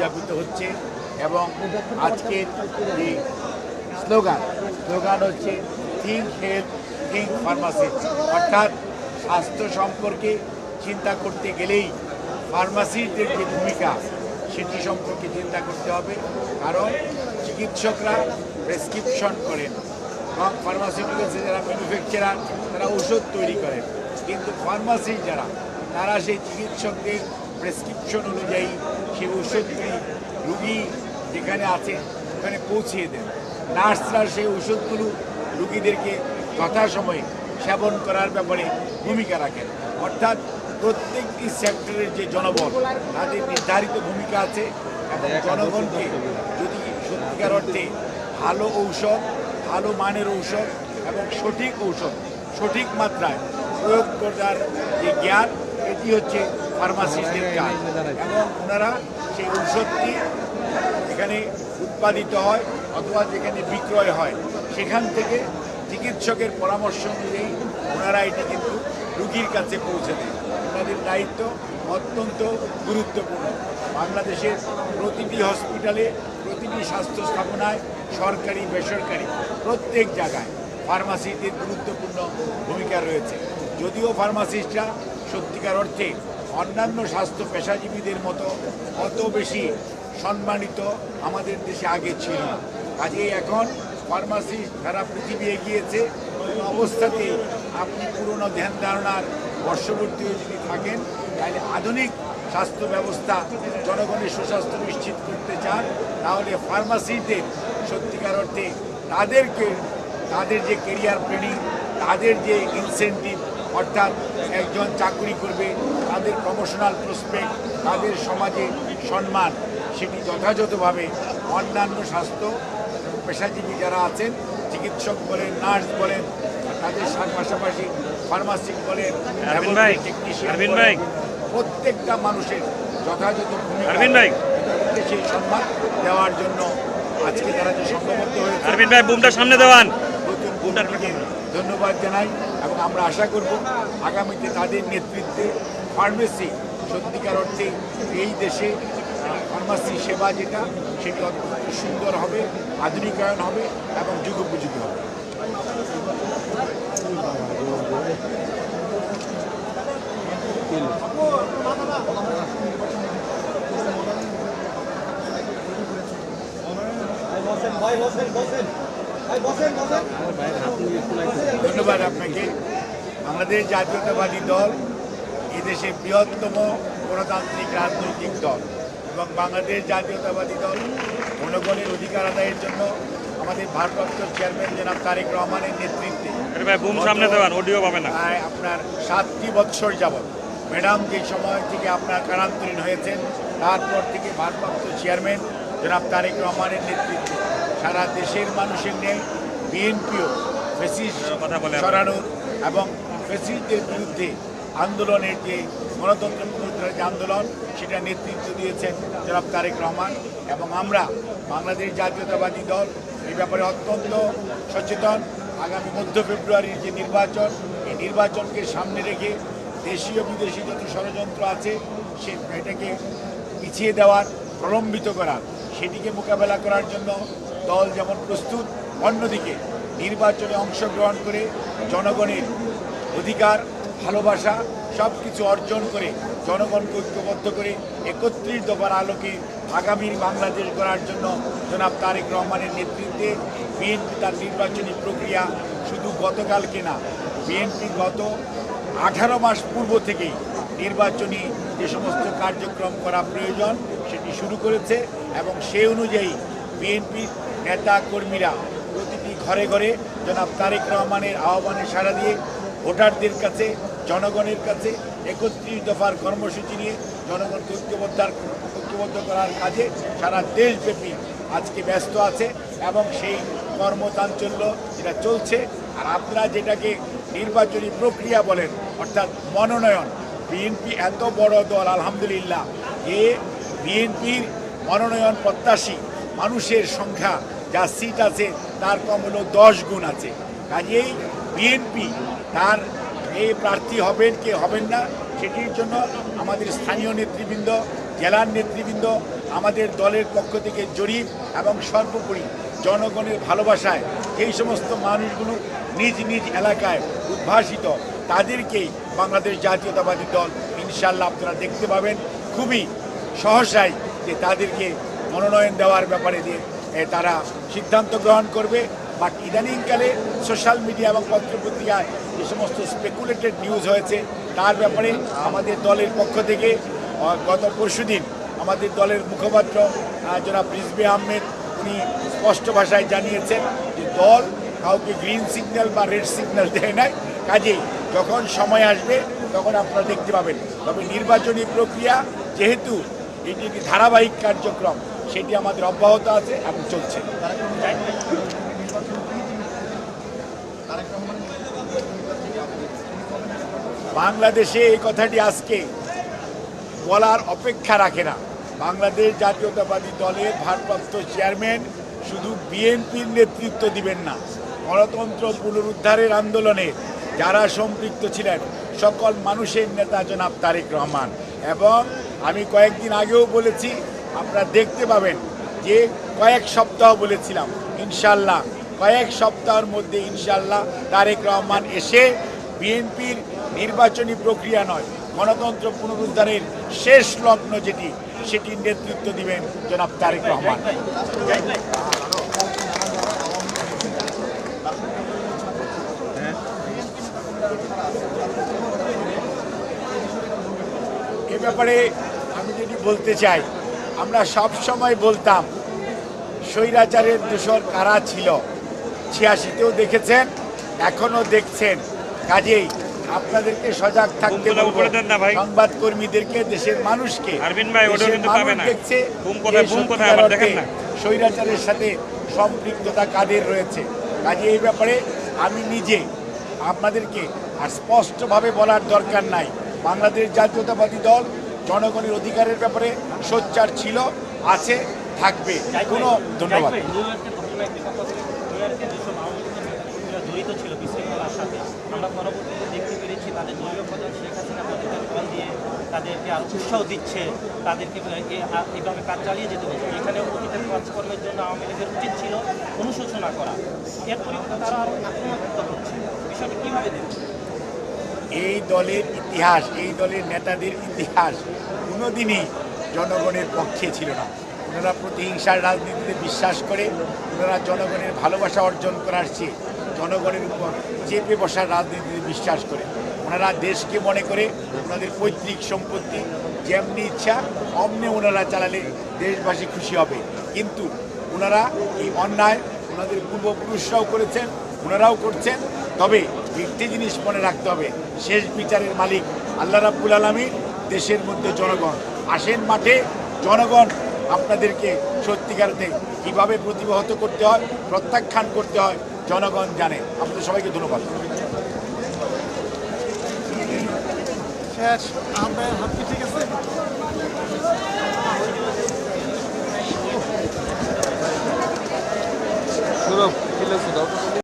উদযাপিত হচ্ছে এবং আজকের যে স্লোগান হচ্ছে থিঙ্ক হেলথ থিঙ্ক ফার্মাসি, অর্থাৎ স্বাস্থ্য সম্পর্কে চিন্তা করতে গেলেই ফার্মাসিদের যে ভূমিকা সেটি সম্পর্কে চিন্তা করতে হবে। কারণ চিকিৎসকরা প্রেসক্রিপশন করেন এবং ফার্মাসিউটিক্যালসে যারা ম্যানুফ্যাকচারার তারা ওষুধ তৈরি করেন, কিন্তু ফার্মাসি যারা তারা সেই চিকিৎসকদের প্রেসক্রিপশন অনুযায়ী সেই ওষুধগুলি রুগী যেখানে আছে ওখানে পৌঁছিয়ে দেন। নার্সরা সেই ওষুধগুলো রুগীদেরকে যথাসময়ে সেবন করার ব্যাপারে ভূমিকা রাখেন। অর্থাৎ প্রত্যেকটি সেক্টরের যে জনবল তাদের নির্ধারিত ভূমিকা আছে এবং জনগণকে যদি সত্যিকার অর্থে ভালো ঔষধ, ভালো মানের ঔষধ এবং সঠিক ঔষধ সঠিক মাত্রায় প্রয়োগ করার যে জ্ঞান, এটি হচ্ছে ফার্মাসিস্টের কাজ। এবং ওনারা সেই ঔষধটি এখানে উৎপাদিত হয় অথবা যেখানে বিক্রয় হয় সেখান থেকে চিকিৎসকের পরামর্শ অনুযায়ী ওনারা এটি কিন্তু রুগীর কাছে পৌঁছে দেয়। ওনাদের দায়িত্ব অত্যন্ত গুরুত্বপূর্ণ। বাংলাদেশের প্রতিটি হসপিটালে, প্রতিটি স্বাস্থ্য স্থাপনায়, সরকারি বেসরকারি প্রত্যেক জায়গায় ফার্মাসিদের গুরুত্বপূর্ণ ভূমিকা রয়েছে। যদিও ফার্মাসিস্টরা সত্যিকার অর্থে অন্যান্য স্বাস্থ্য পেশাজীবীদের মতো অত বেশি সম্মানিত আমাদের দেশে আগে ছিল না। কাজেই এখন ফার্মাসি সারা পৃথিবী এগিয়েছে। কোনো অবস্থাতেই আপনি পুরনো ধ্যান ধারণার বর্ষবর্তী হয়ে যদি থাকেন তাহলে আধুনিক স্বাস্থ্য ব্যবস্থা জনগণের সুস্বাস্থ্য নিশ্চিত করতে চান, তাহলে ফার্মাসিদের সত্যিকার অর্থে তাদের যে কেরিয়ার ট্রেনিং, তাদের যে ইনসেন্টিভ, অর্থাৎ একজন চাকরি করবে তাদের প্রমোশনাল প্রসপেক্ট, তাদের সমাজে সম্মান, সেটি যথাযথভাবে অন্যান্য স্বাস্থ্য পেশাজীবী যারা আছেন, চিকিৎসক বলেন, নার্স বলেন, তাদের পাশাপাশি ফার্মাসিস্ট বলেন, টেকনিশিয়ান বলেন, প্রত্যেকটা মানুষের যথাযথ ভূমিকা সেই সম্মান দেওয়ার জন্য আজকে তারা যে সংঘবদ্ধ হয়েছে সামনে দেওয়ান নতুন বুমটাকে ধন্যবাদ জানাই এবং আমরা আশা করব আগামীতে তাদের নেতৃত্বে ফার্মেসি সত্যিকার অর্থে এই দেশে ফার্মাসি সেবা যেটা সেটি অত্যন্ত সুন্দর হবে, আধুনিকায়ন হবে এবং যুগোপযোগী হবে। ধন্যবাদ আপনাকে। বাংলাদেশ জাতীয়তাবাদী দল এদেশে বৃহত্তম গণতান্ত্রিক রাজনৈতিক দল এবং বাংলাদেশ জাতীয়তাবাদী দল জনগণের অধিকার আদায়ের জন্য আমাদের ভারপ্রাপ্ত চেয়ারম্যান জনাব তারেক রহমানের নেতৃত্বে আপনার 7টি বৎসর যাবৎ ম্যাডাম যে সময় থেকে আপনার কারান্তরীণ হয়েছেন তারপর থেকে ভারপ্রাপ্ত চেয়ারম্যান জনাব তারেক রহমানের নেতৃত্বে সারা দেশের মানুষের নিয়ে বিএনপিও ফ্যাসিস্ট সরানোর এবং ফ্যাসিস্টদের বিরুদ্ধে আন্দোলনের যে গণতন্ত্র পুনরুদ্ধারের যে আন্দোলন সেটা নেতৃত্ব দিয়েছেন জনাব তারেক রহমান। এবং আমরা বাংলাদেশ জাতীয়তাবাদী দল এই ব্যাপারে অত্যন্ত সচেতন। আগামী মধ্য ফেব্রুয়ারির যে নির্বাচন, এই নির্বাচনকে সামনে রেখে দেশীয় বিদেশি যত ষড়যন্ত্র আছে এটাকে পিছিয়ে দেওয়ার, প্রলম্বিত করার, সেটিকে মোকাবেলা করার জন্য দল যেমন প্রস্তুত, অন্যদিকে নির্বাচনে অংশগ্রহণ করে জনগণের অধিকার, ভালোবাসা সব কিছু অর্জন করে জনগণকে ঐক্যবদ্ধ করে 31 দফার আলোকে আগামীর বাংলাদেশ গড়ার জন্য জনাব তারেক রহমানের নেতৃত্বে বিএনপি তার নির্বাচনী প্রক্রিয়া শুধু গতকালকে না, বিএনপি গত 18 মাস পূর্ব থেকেই নির্বাচনী যে সমস্ত কার্যক্রম করা প্রয়োজন সেটি শুরু করেছে এবং সেই অনুযায়ী বিএনপির নেতা কর্মীরা প্রতিটি ঘরে ঘরে জনাব তারেক রহমানের আহ্বানে সাড়া দিয়ে ভোটারদের কাছে, জনগণের কাছে 31 দফার কর্মসূচি নিয়ে জনগণকে ঐক্যবদ্ধ করার কাজে সারা দেশব্যাপী আজকে ব্যস্ত আছে এবং সেই কর্মচাঞ্চল্য যেটা চলছে। আর আপনারা যেটাকে নির্বাচনী প্রক্রিয়া বলেন, অর্থাৎ মনোনয়ন, বিএনপি এত বড় দল আলহামদুলিল্লাহ, বিএনপির মনোনয়ন প্রত্যাশী মানুষের সংখ্যা যা সিট আছে তার কম হলো 10 গুণ আছে। কাজেই বিএনপি তার এই প্রার্থী হবেন কে হবেন না সেটির জন্য আমাদের স্থানীয় নেতৃবৃন্দ, জেলার নেতৃবৃন্দ, আমাদের দলের পক্ষ থেকে জরিপ এবং সর্বোপরি জনগণের ভালোবাসায় এই সমস্ত মানুষগুলো নিজ নিজ এলাকায় উদ্ভাসিত, তাদেরকেই বাংলাদেশ জাতীয়তাবাদী দল ইনশাল্লাহ আপনারা দেখতে পাবেন খুবই সহসাই যে তাদেরকে মনোনয়ন দেওয়ার ব্যাপারে দিয়ে তারা সিদ্ধান্ত গ্রহণ করবে। বাট ইদানিংকালে সোশ্যাল মিডিয়া এবং পত্রপত্রিকায় যে সমস্ত স্পেকুলেটেড নিউজ হয়েছে তার ব্যাপারে আমাদের দলের পক্ষ থেকে গত পরশুদিন আমাদের দলের মুখপাত্র জনাব রিজভী আহমেদ উনি স্পষ্ট ভাষায় জানিয়েছেন যে দল কাউকে গ্রিন সিগন্যাল বা রেড সিগন্যাল দেয় নাই, কাজেই যখন সময় আসবে তখন আপনারা দেখতে পাবেন। তবে নির্বাচনী প্রক্রিয়া যেহেতু এটি একটি ধারাবাহিক কার্যক্রম, সেটি আমাদের অব্যাহত আছে এবং চলছে। বাংলাদেশে এই কথাটি আজকে বলার অপেক্ষা রাখে না। বাংলাদেশ জাতীয়তাবাদী দলের ভারপ্রাপ্ত চেয়ারম্যান শুধু বিএনপির নেতৃত্ব দিবেন না, গণতন্ত্র পুনরুদ্ধারের আন্দোলনে যারা সম্পৃক্ত ছিলেন সকল মানুষের নেতা জনাব তারেক রহমান। এবং আমি কয়েকদিন আগেও বলেছি, আপনারা দেখতে পাবেন যে কয়েক সপ্তাহ বলেছিলাম, ইনশাল্লাহ কয়েক সপ্তাহের মধ্যে ইনশাল্লাহ তারেক রহমান এসে বিএনপির নির্বাচনী প্রক্রিয়া নয়, গণতন্ত্র পুনরুদ্ধারের শেষ লগ্ন যেটি, সেটির নেতৃত্ব দিবেন জনাব তারেক রহমান। এ ব্যাপারে আমি যদি বলতে চাই, আমরা সব সময় বলতাম স্বৈরাচারের দোসর কারা ছিল, ৮৬তেও দেখেছেন, এখনও দেখছেন। কাজেই আপনাদেরকে সজাগ থাকতে বলবো, সংবাদকর্মীদেরকে, দেশের মানুষকে। দেখছে স্বৈরাচারের সাথে সম্পৃক্ততা কাদের রয়েছে। কাজে এই ব্যাপারে আমি নিজে আপনাদেরকে আর স্পষ্টভাবে বলার দরকার নাই। বাংলাদেশ জাতীয়তাবাদী দল জনগণের অধিকারের ব্যাপারে সোচ্চার ছিল, আছে, থাকবে। কোনো ধন্যবাদ। জড়িত ছিল বিশৃঙ্খলার সাথে, আমরা পরবর্তীতে দেখতে পেরেছি তাদের দলীয় প্রধান শেখ হাসিনা তাদেরকে ফোন দিয়ে তাদেরকে আরও উৎসাহ দিচ্ছে, তাদেরকে এইভাবে কাজ চালিয়ে যেতে হচ্ছে। এখানে অতীতের কাজকর্মের জন্য আওয়ামী লীগের উচিত ছিল অনুশোচনা করা, এর পরিবর্তে তারা আরও আক্রমণাত্মক হচ্ছে। বিষয়টি কীভাবে দেখবে? এই দলের ইতিহাস, এই দলের নেতাদের ইতিহাস কোনোদিনই জনগণের পক্ষে ছিল না। ওনারা প্রতিহিংসার রাজনীতিতে বিশ্বাস করে, ওনারা জনগণের ভালোবাসা অর্জন করার চেয়ে জনগণের উপর চেপে বসার রাজনীতিতে বিশ্বাস করে। ওনারা দেশকে মনে করে ওনাদের পৈতৃক সম্পত্তি যেমনি ইচ্ছা অমনি ওনারা চালালে দেশবাসী খুশি হবে। কিন্তু ওনারা এই অন্যায় ওনাদের পূর্বপুরুষরাও করেছেন, ওনারাও করছেন। তবে একটি জিনিস মনে রাখতে হবে, শেষ বিচারের মালিক আল্লাহ রাব্বুল আলামিন, দেশের মধ্যে জনগণ। আসেন মাঠে, জনগণ আপনাদেরকে সত্যিকারতে কীভাবে প্রতিহত করতে হয়, প্রত্যাখ্যান করতে হয়, জনগণ জানে। আপনাদের সবাইকে ধন্যবাদ। ঠিক আছে।